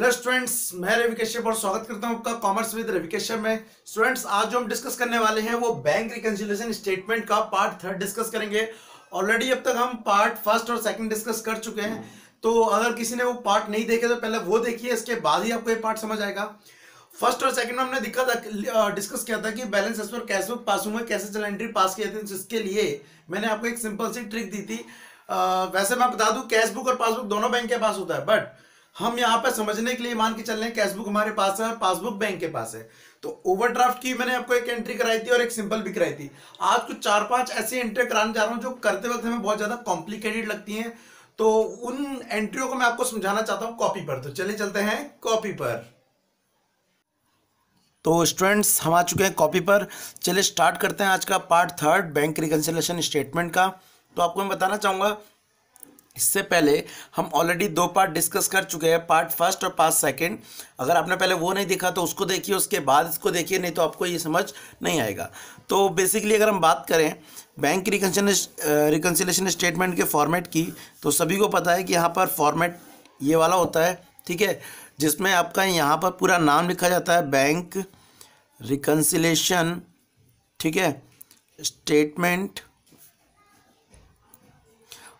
Hello students, मैं रवि कश्यप और स्वागत करता हूं आपका कॉमर्स विद रवि कश्यप में। स्टूडेंट्स, आज जो हम डिस्कस करने वाले हैं वो बैंक रिकंसिलिएशन स्टेटमेंट का पार्ट 3 डिस्कस करेंगे। ऑलरेडी अब तक हम पार्ट 1 और 2 डिस्कस कर चुके हैं, तो अगर किसी ने वो पार्ट नहीं देखे तो पहले वो देखिए, इसके बाद ही आपको ये पार्ट समझ आएगा। फर्स्ट और सेकंड में हमने डिस्कस किया था कि बैलेंस एज पर कैश बुक पास में कैसे चल एंट्री पास किए थे। जिसके लिए मैंने आपको एक सिंपल सी ट्रिक दी थी। वैसे मैं बता दूं, कैश बुक और पासबुक दोनों बैंक के पास होता है, बट हम यहाँ पे समझने के लिए मान के चल रहे हैं कैश बुक हमारे पास है और पासबुक बैंक के पास है। तो ओवरड्राफ्ट की मैंने आपको एक एंट्री कराई थी और एक सिंपल भी कराई थी। आज कुछ 4-5 ऐसी एंट्री कराने जा रहा हूँ जो करते वक्त हमें बहुत ज्यादा कॉम्प्लिकेटेड लगती हैं, तो उन एंट्रियों को मैं आपको समझाना चाहता हूँ कॉपी पर। तो चलिए चलते हैं कॉपी पर। तो स्टूडेंट्स, हम आ चुके हैं कॉपी पर। चलिए स्टार्ट करते हैं आज का पार्ट 3 बैंक रिकंसिलिएशन स्टेटमेंट का। तो आपको मैं बताना चाहूँगा, इससे पहले हम ऑलरेडी 2 पार्ट डिस्कस कर चुके हैं, पार्ट 1 और पार्ट 2। अगर आपने पहले वो नहीं देखा तो उसको देखिए, उसके बाद इसको देखिए, नहीं तो आपको ये समझ नहीं आएगा। तो बेसिकली अगर हम बात करें बैंक रिकंसिलिएशन स्टेटमेंट के फॉर्मेट की, तो सभी को पता है कि यहाँ पर फॉर्मेट ये वाला होता है, ठीक है, जिसमें आपका यहाँ पर पूरा नाम लिखा जाता है, बैंक रिकंसिलिएशन, ठीक है, स्टेटमेंट।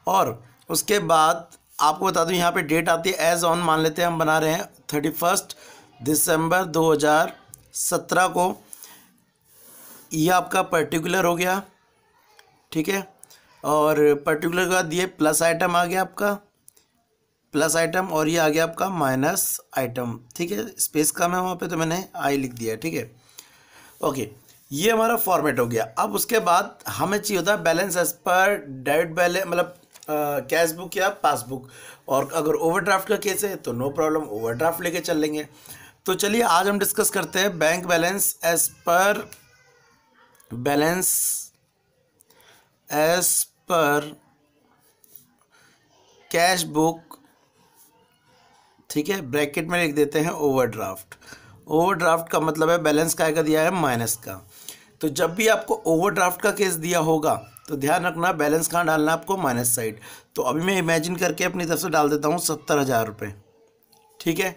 और उसके बाद आपको बता दूं, यहाँ पे डेट आती है एज ऑन, मान लेते हैं हम बना रहे हैं 31 दिसंबर 2017 को। ये आपका पर्टिकुलर हो गया, ठीक है। और पर्टिकुलर के बाद ये प्लस आइटम आ गया आपका, प्लस आइटम, और ये आ गया आपका माइनस आइटम, ठीक है। स्पेस कम है वहाँ पे तो मैंने आई लिख दिया, ठीक है। ओके, ये हमारा फॉर्मेट हो गया। अब उसके बाद हमें चाहिए होता है balance as per debit balance, मतलब कैश बुक या पासबुक। और अगर ओवरड्राफ्ट का केस है तो नो प्रॉब्लम, ओवरड्राफ्ट लेके चल लेंगे। तो चलिए आज हम डिस्कस करते हैं बैंक बैलेंस एज पर कैश बुक, ठीक है। ब्रैकेट में लिख देते हैं ओवरड्राफ्ट। ओवरड्राफ्ट का मतलब है बैलेंस का दिया है माइनस का। तो जब भी आपको ओवरड्राफ्ट का केस दिया होगा तो ध्यान रखना बैलेंस कहाँ डालना है आपको, माइनस साइड। तो अभी मैं इमेजिन करके अपनी तरफ से डाल देता हूँ 70,000 रुपये, ठीक है।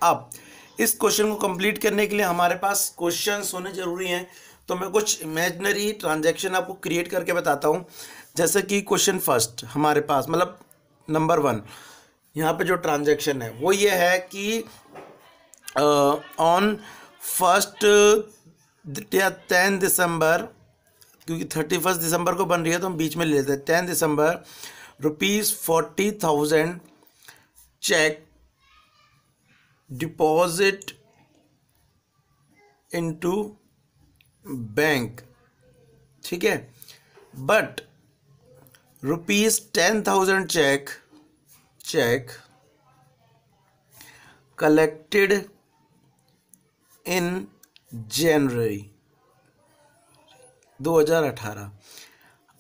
अब इस क्वेश्चन को कंप्लीट करने के लिए हमारे पास क्वेश्चंस होने जरूरी हैं, तो मैं कुछ इमेजिनरी ट्रांजैक्शन आपको क्रिएट करके बताता हूँ। जैसे कि क्वेश्चन फर्स्ट हमारे पास, मतलब नंबर 1, यहाँ पे जो ट्रांजैक्शन है वो ये है कि ऑन 10 दिसंबर, क्योंकि 31 दिसंबर को बन रही है तो हम बीच में ले लेते हैं, 10 दिसंबर ₹40,000 चेक डिपॉजिट इनटू बैंक, ठीक है। बट ₹10,000 चेक कलेक्टेड इन जनवरी 2018।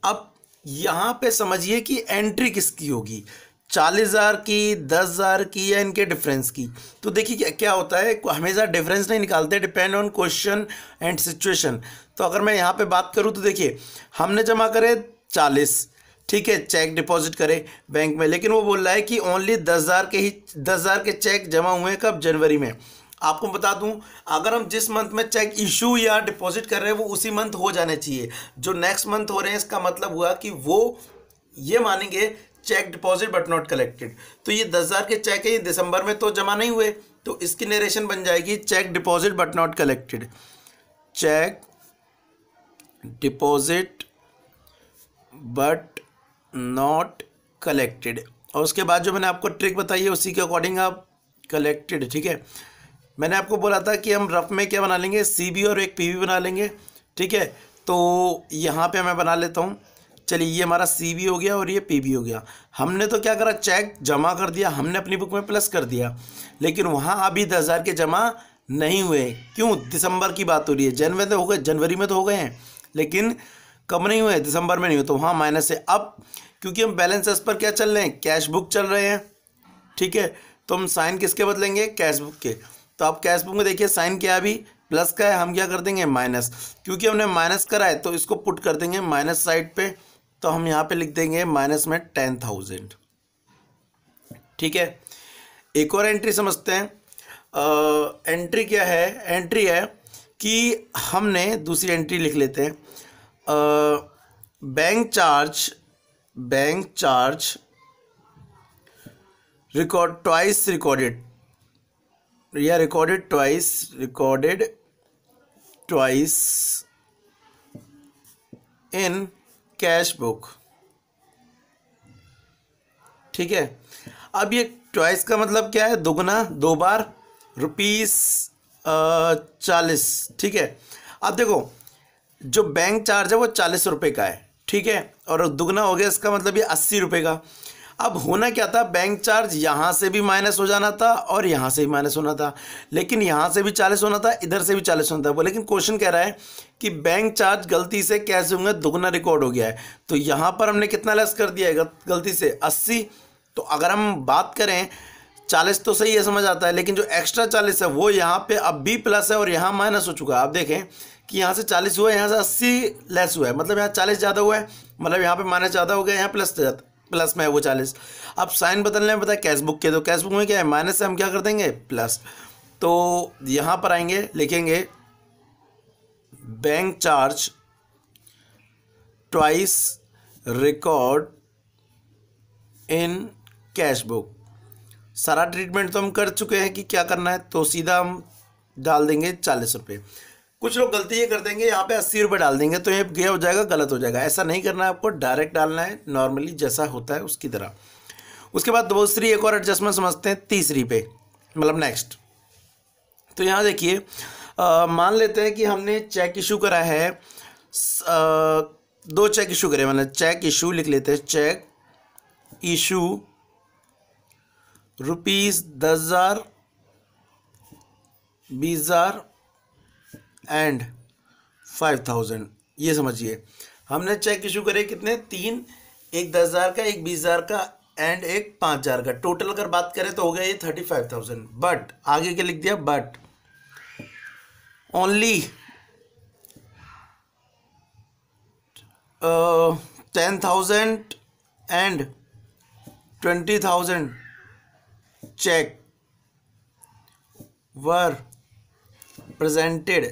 अब यहाँ पे समझिए कि एंट्री किसकी होगी, 40,000 की, 10,000 की, या इनके डिफरेंस की। तो देखिए क्या होता है, हमेशा डिफरेंस नहीं निकालते, depend on question and situation. तो अगर मैं यहाँ पे बात करूँ तो देखिए, हमने जमा करे 40, ठीक है, चेक डिपॉजिट करे बैंक में, लेकिन वो बोल रहा है कि ओनली 10,000 के चेक जमा हुए हैं कब, जनवरी में। आपको बता दूं, अगर हम जिस मंथ में चेक इशू या डिपॉजिट कर रहे हैं वो उसी मंथ हो जाने चाहिए। जो नेक्स्ट मंथ हो रहे हैं इसका मतलब हुआ कि वो ये मानेंगे cheque deposit but not collected. तो ये 10,000 के चेक है, ये दिसंबर में तो जमा नहीं हुए, तो इसकी नरेशन बन जाएगी cheque deposit but not collected, cheque deposit but not collected. और उसके बाद जो मैंने आपको ट्रिक बताई है उसी के अकॉर्डिंग आप कलेक्टेड, ठीक है। मैंने आपको बोला था कि हम रफ में क्या बना लेंगे, सीबी और एक पीबी बना लेंगे, ठीक है। तो यहाँ पे मैं बना लेता हूँ। चलिए, ये हमारा सीबी हो गया और ये पीबी हो गया। हमने तो क्या करा, चेक जमा कर दिया, हमने अपनी बुक में प्लस कर दिया, लेकिन वहाँ अभी 10,000 के जमा नहीं हुए। क्यों, दिसंबर की बात हो रही है, जनवरी में तो हो गए, जनवरी में तो हो गए हैं, लेकिन कब नहीं हुए, दिसंबर में नहीं हुए, तो वहाँ माइनस है। अब क्योंकि हम बैलेंस एज पर क्या चल रहे हैं, कैश बुक चल रहे हैं, ठीक है, तो हम साइन किसके बदलेंगे, कैश बुक के। तो आप कैश बुक में देखिए साइन क्या है, अभी प्लस का है, हम क्या कर देंगे, माइनस। क्योंकि हमने माइनस करा है तो इसको पुट कर देंगे माइनस साइड पे। तो हम यहाँ पे लिख देंगे माइनस में 10,000, ठीक है। एक और एंट्री समझते हैं। एंट्री क्या है? एंट्री है कि हमने दूसरी एंट्री लिख लेते हैं। बैंक चार्ज रिकॉर्डेड या recorded twice in cash book. ठीक है, अब ये ट्वाइस का मतलब क्या है? दुगना, 2 बार, ₹40। ठीक है, अब देखो जो बैंक चार्ज है वो 40 रुपये का है। ठीक है, और दुगना हो गया, इसका मतलब ये 80 रुपये का। अब होना क्या था? बैंक चार्ज यहाँ से भी माइनस हो जाना था और यहाँ से भी माइनस होना था, लेकिन यहाँ से भी 40 होना था, इधर से भी 40 होना था वो। लेकिन क्वेश्चन कह रहा है कि बैंक चार्ज गलती से कैसे होंगे? दुगना रिकॉर्ड हो गया है, तो यहाँ पर हमने कितना लेस कर दिया है गलती से? 80। तो अगर हम बात करें 40 तो सही है, समझ आता है, लेकिन जो एक्स्ट्रा 40 है वो यहाँ पे अब भी प्लस है और यहाँ माइनस हो चुका है। आप देखें कि यहाँ से 40 हुआ है, यहाँ से 80 लेस हुआ है, मतलब यहाँ 40 ज़्यादा हुआ है, मतलब यहाँ पे माइनस ज़्यादा हो गया, यहाँ प्लस में है वो 40। अब साइन बदलने में पता है कैश बुक के, तो कैश बुक में क्या है? माइनस से हम क्या कर देंगे? प्लस। तो यहाँ पर आएंगे, लिखेंगे bank charge twice record in cash book. सारा ट्रीटमेंट तो हम कर चुके हैं कि क्या करना है, तो सीधा हम डाल देंगे 40 रुपये। कुछ लोग गलती ये कर देंगे, यहाँ पे 80 रुपये डाल देंगे, तो ये गया हो जाएगा, गलत हो जाएगा। ऐसा नहीं करना है आपको, डायरेक्ट डालना है नॉर्मली जैसा होता है उसकी तरह। उसके बाद दूसरी एक और एडजस्टमेंट समझते हैं, तीसरी पे, मतलब नेक्स्ट। तो यहाँ देखिए, मान लेते हैं कि हमने चेक इशू करा है, 2 चेक इशू करे, मतलब चेक इशू लिख लेते हैं। Cheque issue ₹10,000, ₹20,000 and 5,000। ये समझिए, हमने चेक इशू करे कितने? 3, एक 10,000 का, एक 20,000 का एंड एक 5,000 का। टोटल अगर बात करें तो हो गया ये 35,000। बट आगे क्या लिख दिया? But only 10,000 and 20,000 cheque were presented.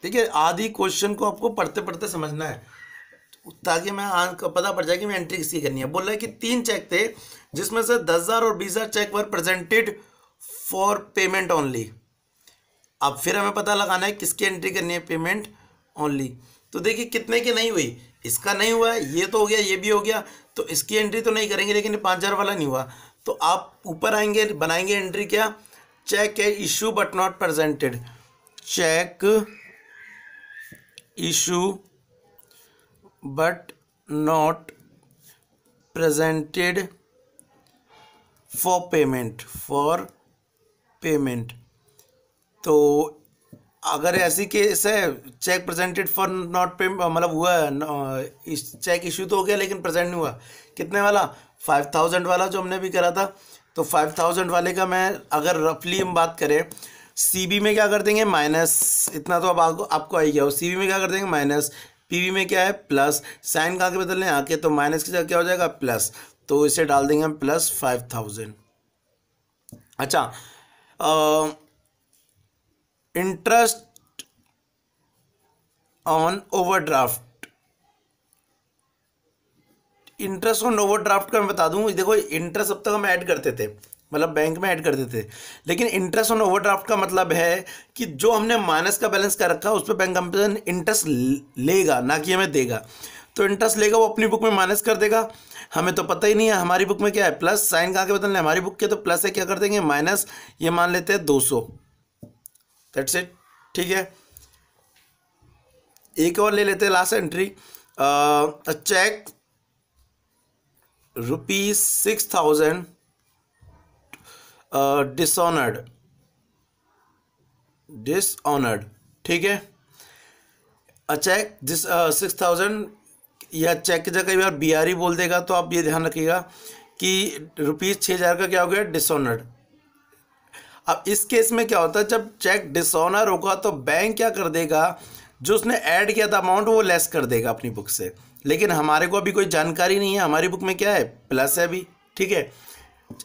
ठीक है, आधी क्वेश्चन को आपको पढ़ते पढ़ते समझना है ताकि मैं पता पड़ जाए कि मैं एंट्री किसकी करनी है। बोल रहा है कि 3 चेक थे जिसमें से 10,000 और 20,000 cheque were presented for payment only. अब फिर हमें पता लगाना है किसकी एंट्री करनी है? Payment only. तो देखिए कितने की नहीं हुई, इसका नहीं हुआ, ये तो हो गया, ये भी हो गया, तो इसकी एंट्री तो नहीं करेंगे, लेकिन 5,000 वाला नहीं हुआ। तो आप ऊपर आएंगे, बनाएंगे एंट्री क्या? चेक है issue but not presented. Cheque issue but not presented for payment. तो अगर ऐसी केस है, चेक प्रेजेंटेड फॉर नॉट पे, मतलब हुआ है इस चेक इशू तो हो गया लेकिन प्रेजेंट नहीं हुआ, कितने वाला? 5,000 वाला जो हमने भी करा था। तो 5,000 वाले का मैं अगर रफली हम बात करें, सीबी में क्या कर देंगे? माइनस। इतना तो अब आपको आई गया हो। सीबी में क्या कर देंगे? माइनस। पीवी में क्या है? प्लस। साइन कहाँ के बदलने? आके, तो माइनस की जगह क्या हो जाएगा? प्लस। तो इसे डाल देंगे हम प्लस 5,000। अच्छा, interest on overdraft. Interest on overdraft का मैं बता दूं, देखो इंटरेस्ट अब तक हम ऐड करते थे, मतलब बैंक में ऐड करते थे, लेकिन इंटरेस्ट ऑन ओवरड्राफ्ट का मतलब है कि जो हमने माइनस का बैलेंस कर रखा है उस पर बैंक कंपनी इंटरेस्ट लेगा, ना कि हमें देगा। तो इंटरेस्ट लेगा, वो अपनी बुक में माइनस कर देगा, हमें तो पता ही नहीं है। हमारी बुक में क्या है? प्लस। साइन कहाँ के बदलने? हमारी बुक के, तो प्लस है, क्या कर देंगे? माइनस। ये मान लेते हैं 200। That's it. ठीक है, एक और ले लेते हैं, लास्ट एंट्री। Check ₹6,000 dishonoured. ठीक है, चेक 6,000, या चेक की जगह कई बार BRE बोल देगा, तो आप ये ध्यान रखिएगा कि ₹6,000 का क्या हो गया? डिसऑनर्ड। अब इस केस में क्या होता है, जब चेक डिसऑनर होगा तो बैंक क्या कर देगा? जो उसने ऐड किया था अमाउंट वो लेस कर देगा अपनी बुक से, लेकिन हमारे को अभी कोई जानकारी नहीं है, हमारी बुक में क्या है? प्लस है अभी। ठीक है,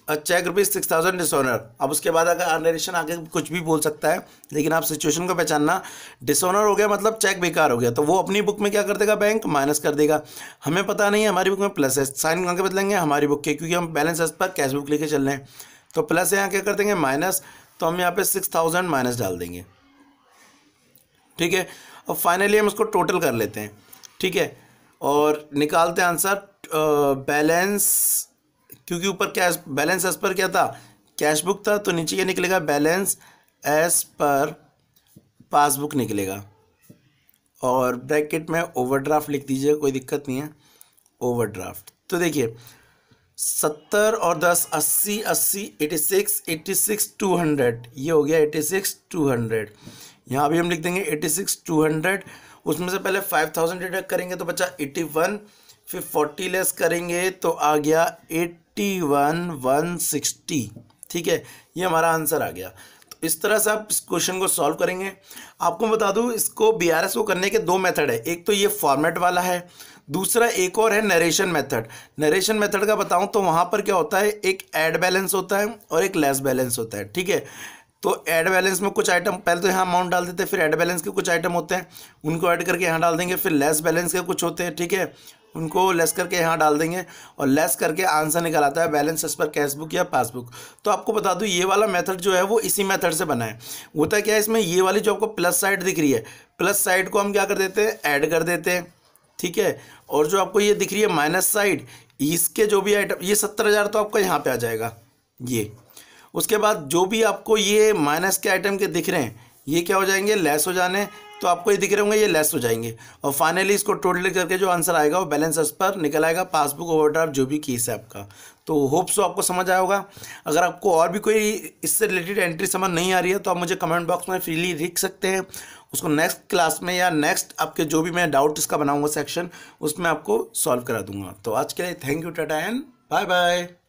चेक रुपीज 6,000 डिसऑनर। अब उसके बाद अगर नरेशन आगे कुछ भी बोल सकता है, लेकिन आप सिचुएशन को पहचानना। डिसऑनर हो गया मतलब चेक बेकार हो गया, तो वो अपनी बुक में क्या कर देगा, बैंक माइनस कर देगा। हमें पता नहीं है, हमारी बुक में प्लस है, साइन कहाँ के बदलेंगे, हमारी बुक के, क्योंकि हम बैलेंस एज पर कैश बुक लेके चल रहे हैं। तो प्लस यहाँ क्या कर देंगे, माइनस, तो हम यहाँ पे 6,000 माइनस डाल देंगे। ठीक है, और फाइनली हम इसको टोटल कर लेते हैं। ठीक है, और निकालते हैं आंसर बैलेंस, क्योंकि ऊपर कैश बैलेंस एज पर क्या था, कैश बुक था, तो नीचे क्या निकलेगा, बैलेंस एज पर पासबुक निकलेगा। और ब्रैकेट में ओवरड्राफ्ट लिख दीजिए, कोई दिक्कत नहीं है, ओवरड्राफ्ट। तो देखिए 70 और 10 80 80 86 86 200, ये हो गया 86 200। यहाँ भी हम लिख देंगे 86 200। उसमें से पहले 5,000 डिडक्ट करेंगे तो बचा 81, फिर 40 लेस करेंगे तो आ गया 81 160। ठीक है, ये हमारा आंसर आ गया। तो इस तरह से आप इस क्वेश्चन को सॉल्व करेंगे। आपको बता दूं, इसको BRS को करने के दो मेथड है, एक तो ये फॉर्मेट वाला है, दूसरा एक और है नरेशन मेथड। नरेशन मेथड का बताऊं तो वहाँ पर क्या होता है, एक ऐड बैलेंस होता है और एक लेस बैलेंस होता है। ठीक है, तो ऐड बैलेंस में कुछ आइटम पहले तो यहाँ अमाउंट डाल देते हैं, फिर ऐड बैलेंस के कुछ आइटम होते हैं उनको ऐड करके यहाँ डाल देंगे, फिर लेस बैलेंस के कुछ होते हैं, ठीक है, उनको लेस करके यहाँ डाल देंगे, और लेस करके आंसर निकल आता है बैलेंस एज पर कैश बुक या पासबुक। तो आपको बता दूँ ये वाला मेथड जो है वो इसी मेथड से बना है। होता क्या है इसमें, ये वाली जो आपको प्लस साइड दिख रही है, प्लस साइड को हम क्या कर देते हैं, ऐड कर देते हैं। ठीक है, और जो आपको ये दिख रही है माइनस साइड, इसके जो भी आइटम, ये 70,000 तो आपका यहाँ पे आ जाएगा ये। उसके बाद जो भी आपको ये माइनस के आइटम के दिख रहे हैं, ये क्या हो जाएंगे, लेस हो जाने, तो आपको ये दिख रहे होंगे ये लेस हो जाएंगे। और फाइनली इसको टोटल करके जो आंसर आएगा वो बैलेंस एज पर निकल आएगा, पासबुक ओवरड्राफ्ट जो भी केस है आपका। तो होप सो आपको समझ आया होगा। अगर आपको और भी कोई इससे रिलेटेड एंट्री समझ नहीं आ रही है तो आप मुझे कमेंट बॉक्स में फ्रीली लिख सकते हैं, उसको नेक्स्ट क्लास में या नेक्स्ट आपके जो भी मैं डाउट इसका बनाऊंगा सेक्शन, उसमें आपको सॉल्व करा दूंगा। तो आज के लिए thank you, tata and bye bye.